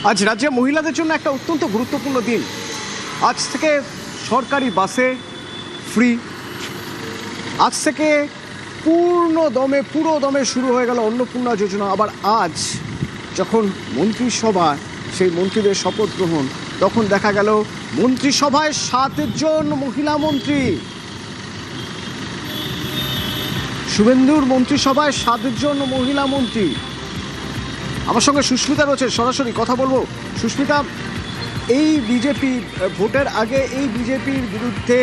আজ রাজ্যে মহিলাদের জন্য একটা অত্যন্ত গুরুত্বপূর্ণ দিন। আজ থেকে সরকারি বাসে ফ্রি। আজ থেকে পুরো দমে শুরু হয়ে গেল অন্নপূর্ণা যোজনা। আবার আজ যখন মন্ত্রিসভা সেই মন্ত্রীদের শপথ গ্রহণ, তখন দেখা গেল মন্ত্রিসভায় 7 জন মহিলা মন্ত্রী। শুভেন্দুর মন্ত্রিসভায় 7 জন মহিলা মন্ত্রী। আমার সঙ্গে সুস্মিতা রয়েছে, সরাসরি কথা বলবো। সুস্মিতা, এই বিজেপি ভোটের আগে এই বিজেপির বিরুদ্ধে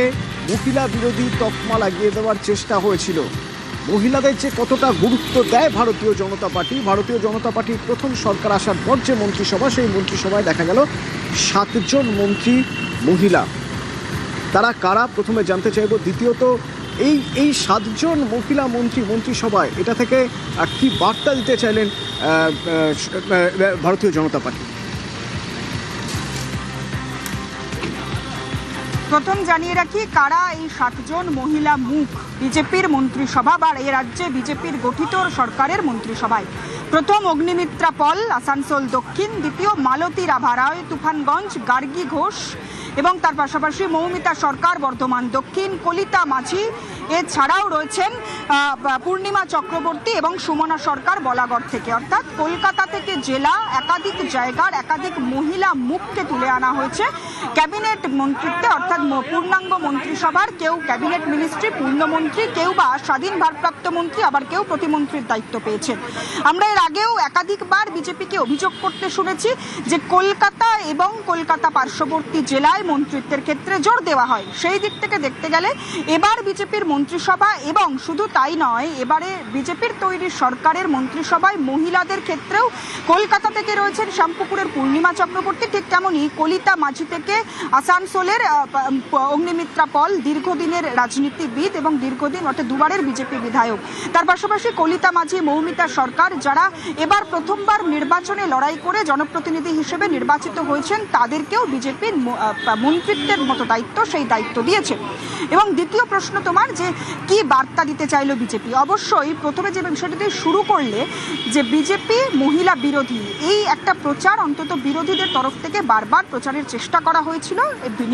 মহিলা বিরোধী তকমা লাগিয়ে দেওয়ার চেষ্টা হয়েছিল। মহিলাদের যে কতটা গুরুত্ব দেয় ভারতীয় জনতা পার্টির প্রথম সরকার আসার পর যে মন্ত্রিসভা, সেই মন্ত্রিসভায় দেখা গেল 7 জন মন্ত্রী মহিলা। তারা কারা প্রথমে জানতে চাইব। দ্বিতীয়ত, এই 7 জন মহিলা মন্ত্রিসভায় এটা থেকে কি বার্তা দিতে চাইলেন ভারতীয় জনতা পার্টি? প্রথম জানিয়ে রাখি কারা এই 7 জন মহিলা মুখ বিজেপির মন্ত্রিসভা বা এই রাজ্যে বিজেপির গঠিত সরকারের মন্ত্রিসভায়। প্রথম অগ্নিমিত্রা পল, আসানসোল দক্ষিণ। দ্বিতীয় মালতী রাভা রায়, তুফানগঞ্জ। গার্গী ঘোষ এবং তার পাশাপাশি মৌমিতা সরকার, বর্ধমান দক্ষিণ। কলিতা মাঝি, এছাড়াও রয়েছেন পূর্ণিমা চক্রবর্তী এবং সুমনা সরকার বলাগড় থেকে। অর্থাৎ কলকাতা থেকে জেলা একাধিক জায়গার একাধিক মহিলা মুখকে তুলে আনা হয়েছে ক্যাবিনেট মন্ত্রিত্বে, অর্থাৎ পূর্ণাঙ্গ মন্ত্রিসভার। কেউ ক্যাবিনেট মিনিস্ট্রি পূর্ণমন্ত্রী, কেউ বা স্বাধীন ভারপ্রাপ্ত মন্ত্রী, আবার কেউ প্রতিমন্ত্রীর দায়িত্ব পেয়েছেন। আমরা এর আগেও একাধিকবার বিজেপিকে অভিযোগ করতে শুনেছি যে কলকাতা এবং কলকাতা পার্শ্ববর্তী জেলায় মন্ত্রিত্বের ক্ষেত্রে জোর দেওয়া হয়। সেই দিক থেকে দেখতে গেলে এবার বিজেপির মন্ত্রিসভা, এবং শুধু তাই নয়, এবারে বিজেপির তৈরি সরকারের মন্ত্রিসভায় মহিলাদের ক্ষেত্রেও কলকাতা থেকে রয়েছেন শ্যামপুকুরের পূর্ণিমা চক্রবর্তী, ঠিক তেমনই কলিতা মাঝি থেকে আসানসোলের অগ্নিমিত্রা পল, দীর্ঘদিনের রাজনীতিবিদ এবং দীর্ঘদিন অর্থাৎ দুবারের বিজেপি বিধায়ক। তার পাশাপাশি কলিতা মাঝি, মৌমিতা সরকার, যারা এবার প্রথমবার নির্বাচনে লড়াই করে জনপ্রতিনিধি হিসেবে নির্বাচিত হয়েছেন, তাদেরকেও বিজেপির মন্ত্রিত্বের মতো দায়িত্ব, সেই দায়িত্ব দিয়েছে। এবং দ্বিতীয় প্রশ্ন তোমার, যে কি বার্তা দিতে চাইলো বিজেপি? অবশ্যই প্রথমে যে বিষয়টি দিয়ে শুরু করলে, যে বিজেপি মহিলা বিরোধী, এই একটা প্রচার অন্তত বিরোধীদের তরফ থেকে বারবার প্রচারের চেষ্টা করা হয়েছিল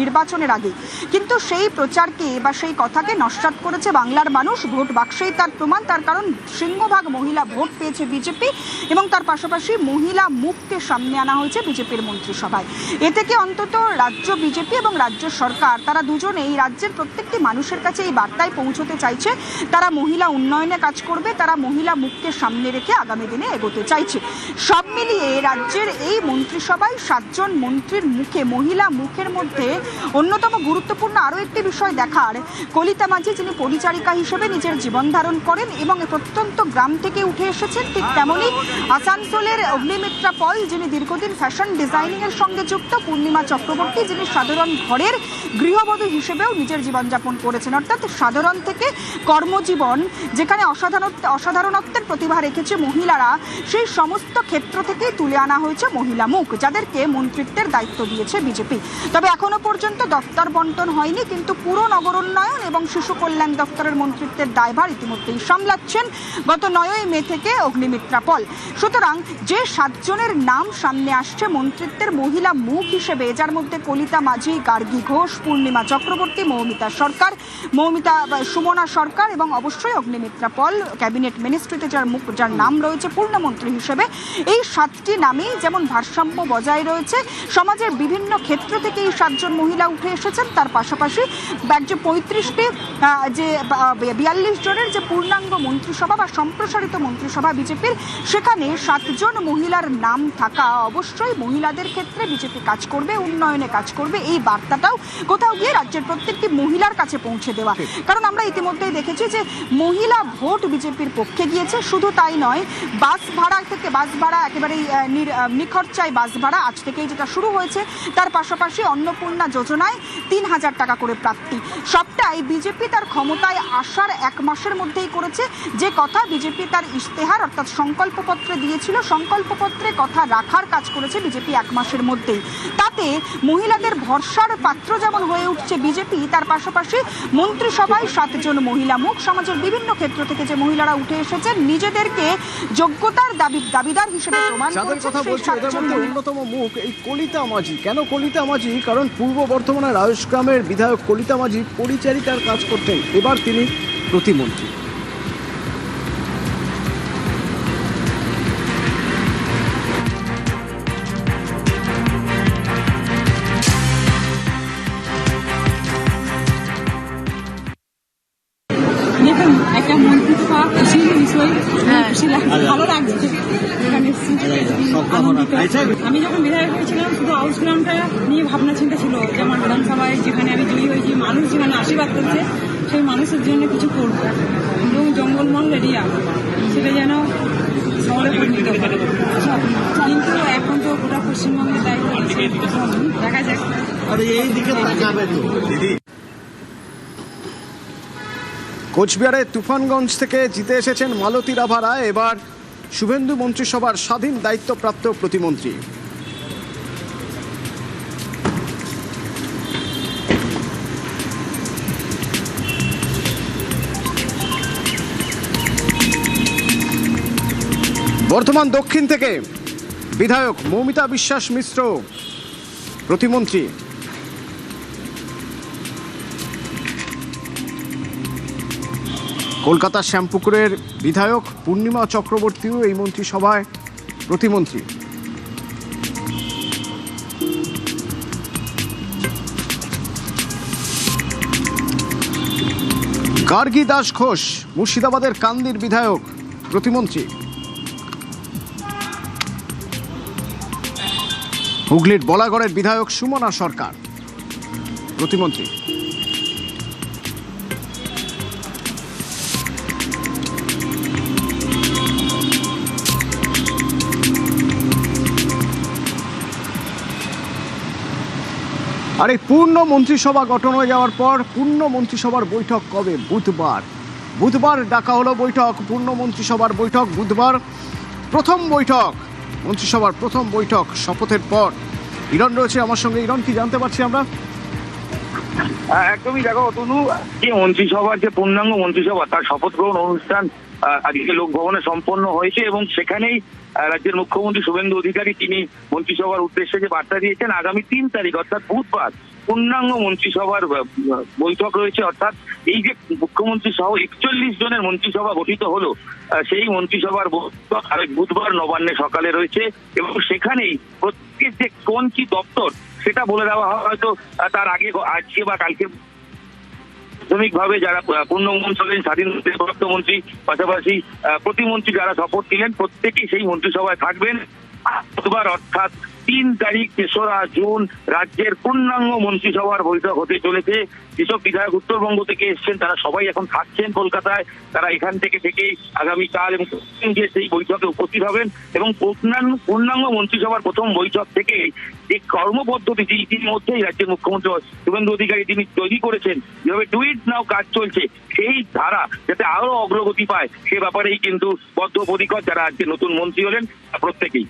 নির্বাচনের আগে, কিন্তু সেই প্রচারকে বা সেই কথাকে নস্যাৎ করেছে বাংলার মানুষ। ভোট বাক্সেই তার প্রমাণ। তার কারণ সিংহভাগ মহিলা ভোট পেয়েছে বিজেপি, এবং তার পাশাপাশি মহিলা মুখকে সামনে আনা হয়েছে বিজেপির মন্ত্রিসভায়। এ থেকে অন্তত রাজ্য বিজেপি এবং রাজ্য সরকার, তারা দুজনেই রাজ্যের প্রত্যেকটি মানুষের কাছে এই বার্তায় পৌঁছতে চাইছে তারা মহিলা উন্নয়নে কাজ করবে, তারা মহিলা মুখকে সামনে রেখে আগামী দিনে এগোতে চাইছে। সব মিলিয়ে রাজ্যের এই মন্ত্রিসভায় 7 জন মন্ত্রীর মুখে, মহিলা মুখের মধ্যে অন্যতম গুরুত্বপূর্ণ আরও একটি বিষয় দেখার, কলিতা মাঝি, যিনি পরিচারিকা হিসেবে নিজের জীবন ধারণ করেন এবং প্রত্যন্ত গ্রাম থেকে উঠে এসেছেন, ঠিক তেমনই আসানসোলের অগ্নিমিত্রা পল, যিনি দীর্ঘদিন ফ্যাশন ডিজাইনিংয়ের সঙ্গে যুক্ত। পূর্ণিমা চক্রবর্তী, যিনি সাধারণ ঘরের গৃহবধূ হিসেবেও নিজের জীবনযাপন করেছেন। অর্থাৎ সাধারণ থেকে কর্মজীবন, যেখানে অসাধারণত্বের প্রতিভা রেখেছে মহিলারা, সেই সমস্ত ক্ষেত্র থেকেই তুলে আনা হয়েছে মহিলা মুখ, যাদেরকে মন্ত্রিত্বের দায়িত্ব দিয়েছে বিজেপি। তবে এখনো পর্যন্ত দপ্তর বন্টন হয়নি, কিন্তু পুরো নগরোন্নয়ন এবং শিশু কল্যাণ দপ্তরের মন্ত্রিত্বের দায়ভার ইতিমধ্যেই সামলাচ্ছেন গত 9ই মে থেকে অগ্নিমিত্রা পল। সুতরাং যে 7 জনের নাম সামনে আসছে মন্ত্রিত্বের মহিলা মুখ হিসেবে, যার মধ্যে কলিতা মাঝি, গার্গী ঘোষ, পূর্ণিমা চক্রবর্তী, সুমনা সরকার এবং অবশ্যই অগ্নিমিত্রা পল, ক্যাবিনেট মিনিস্ট্রিতে যার নাম রয়েছে পূর্ণমন্ত্রী হিসেবে, এই 7টি নামই যেমন ভারসাম্য বজায় রয়েছে, সমাজের বিভিন্ন ক্ষেত্র থেকে এই 7 জন মহিলা উঠে এসেছেন। তার পাশাপাশি যে 42 জনের যে পূর্ণাঙ্গ মন্ত্রিসভা বা সম্প্রসারিত মন্ত্রিসভা বিজেপির, সেখানে 7 জন মহিলার নাম থাকা অবশ্যই মহিলাদের ক্ষেত্রে বিজেপি কাজ করবে, উন্নয়নে কাজ করবে, এই বার্তাটাও কোথাও গিয়ে রাজ্যের প্রত্যেকটি মহিলার কাছে পৌঁছে দেওয়া। কারণ আমরা ইতিমধ্যেই দেখেছি যে মহিলা ভোট বিজেপির পক্ষে গিয়েছে। শুধু তাই নয়, বাস ভাড়া একেবারেই নিখরচায় বাস ভাড়া আজ থেকেই যেটা শুরু শুরু হয়েছে, তার পাশাপাশি অন্নপূর্ণা যোজনায় ৩,০০০ টাকা করে প্রাপ্তি। সবটাই বিজেপি তার ক্ষমতায় আসার 1 মাসের মধ্যেই করেছে। যে কথা বিজেপি তার ইশতেহার অর্থাৎ সংকল্পপত্রে দিয়েছিল, সংকল্পপত্রে কথা রাখার কাজ করেছে বিজেপি 1 মাসের মধ্যেই। তাতে মহিলাদের ভরসার পাত্র যেমন হয়ে উঠছে বিজেপি, তার পাশাপাশি মন্ত্রিসভায় 7 জন মহিলা মুখ, সমাজের বিভিন্ন ক্ষেত্র থেকে যে মহিলারা উঠে এসেছেন নিজেদেরকে যোগ্যতার দাবিদার হিসেবে প্রমাণ যাদের করছেন। কথা সেই বলছি 7 এদের জন মধ্যে মহিলা। অন্যতম মুখ এই কলিতা মাঝি। কেন কলিতা মাঝি? কারণ পূর্ব বর্ধমানের রায়সগ্রামের বিধায়ক কলিতা মাঝি পরিচারিকার কাজ করতেন, এবার তিনি প্রতিমন্ত্রী। দেখুন, একটা মন্ত্রী তো পাওয়া খুশির বিষয়, খুশি লাগছে, ভালো লাগছে এখানে এসেছি, আনন্দিত। আমি যখন বিধায়ক হয়েছিলাম শুধু আউটগ্রামটা নিয়ে ভাবনা চিন্তা ছিল যে আমার বিধানসভায় যেখানে আমি জয়ী হয়েছি, মানুষ যেখানে আশীর্বাদ করছে সেই মানুষের জন্য কিছু করবো এবং জঙ্গলমহল এরিয়া সেটা যেন শহরে পরিণত হয়। কিন্তু এখন তো গোটা পশ্চিমবঙ্গে দায়িত্ব দেখা যাক। কোচবিহারে তুফানগঞ্জ থেকে জিতে এসেছেন মালতী রাভা রায়, এবার শুভেন্দু মন্ত্রিসভার স্বাধীন দায়িত্বপ্রাপ্ত প্রতিমন্ত্রী। বর্ধমান দক্ষিণ থেকে বিধায়ক মৌমিতা বিশ্বাস মিশ্র প্রতিমন্ত্রী। কলকাতার শ্যামপুকুরের বিধায়ক পূর্ণিমা চক্রবর্তীও এই মন্ত্রিসভায় প্রতিমন্ত্রী। গার্গী দাস ঘোষ মুর্শিদাবাদের কান্দির বিধায়ক প্রতিমন্ত্রী। হুগলির বলাগড়ের বিধায়ক সুমনা সরকার প্রতিমন্ত্রী। আর এই পূর্ণ মন্ত্রিসভা গঠন হয়ে যাওয়ার পর পূর্ণ মন্ত্রিসভার বৈঠক কবে? বুধবার ডাকা হলো বৈঠক, পূর্ণ মন্ত্রিসভার বৈঠক বুধবার। প্রথম বৈঠক, মন্ত্রিসভার প্রথম বৈঠক শপথের পর। ইরন রয়েছে আমার সঙ্গে। ইরন, কি জানতে পারছি আমরা? একদমই, দেখো তনু, যে মন্ত্রিসভার যে পূর্ণাঙ্গ মন্ত্রিসভা তার শপথ গ্রহণ অনুষ্ঠান আজকে লোকভবনে সম্পন্ন হয়েছে এবং সেখানেই রাজ্যের মুখ্যমন্ত্রী শুভেন্দু অধিকারী তিনি মন্ত্রিসভার উদ্দেশ্যে যে বার্তা দিয়েছেন, আগামী 3 তারিখ অর্থাৎ বুধবার পূর্ণাঙ্গ মন্ত্রিসভার বৈঠক রয়েছে। অর্থাৎ এই যে মুখ্যমন্ত্রী সহ 41 জনের মন্ত্রিসভা গঠিত হলো, সেই মন্ত্রিসভার বৈঠক বুধবার নবান্নে সকালে রয়েছে এবং সেখানেই প্রত্যেকের যে কোন কি দপ্তর সেটা বলে দেওয়া হয় হয়তো তার আগে, আজকে বা কালকে প্রাথমিকভাবে যারা পূর্ণমন্ত্রী হলেন স্বাধীন মন্ত্রী, পাশাপাশি প্রতিমন্ত্রী যারা শপথ নিলেন প্রত্যেকেই সেই মন্ত্রিসভায় থাকবেন। বুধবার অর্থাৎ 3 তারিখ 3রা জুন রাজ্যের পূর্ণাঙ্গ মন্ত্রিসভার বৈঠক হতে চলেছে। যেসব বিধায়ক উত্তরবঙ্গ থেকে এসছেন তারা সবাই এখন থাকছেন কলকাতায়, তারা এখান থেকেই আগামীকাল এবং সেই বৈঠকে উপস্থিত হবেন এবং পূর্ণাঙ্গ মন্ত্রিসভার প্রথম বৈঠক থেকে যে কর্মপদ্ধতি ইতিমধ্যেই রাজ্যের মুখ্যমন্ত্রী শুভেন্দু অধিকারী তিনি তৈরি করেছেন, যেভাবে টুইট নাও কাজ চলছে, সেই ধারা যাতে আরো অগ্রগতি পায় সে ব্যাপারেই কিন্তু বদ্ধপরিকর যারা আজকে নতুন মন্ত্রী হলেন প্রত্যেকেই।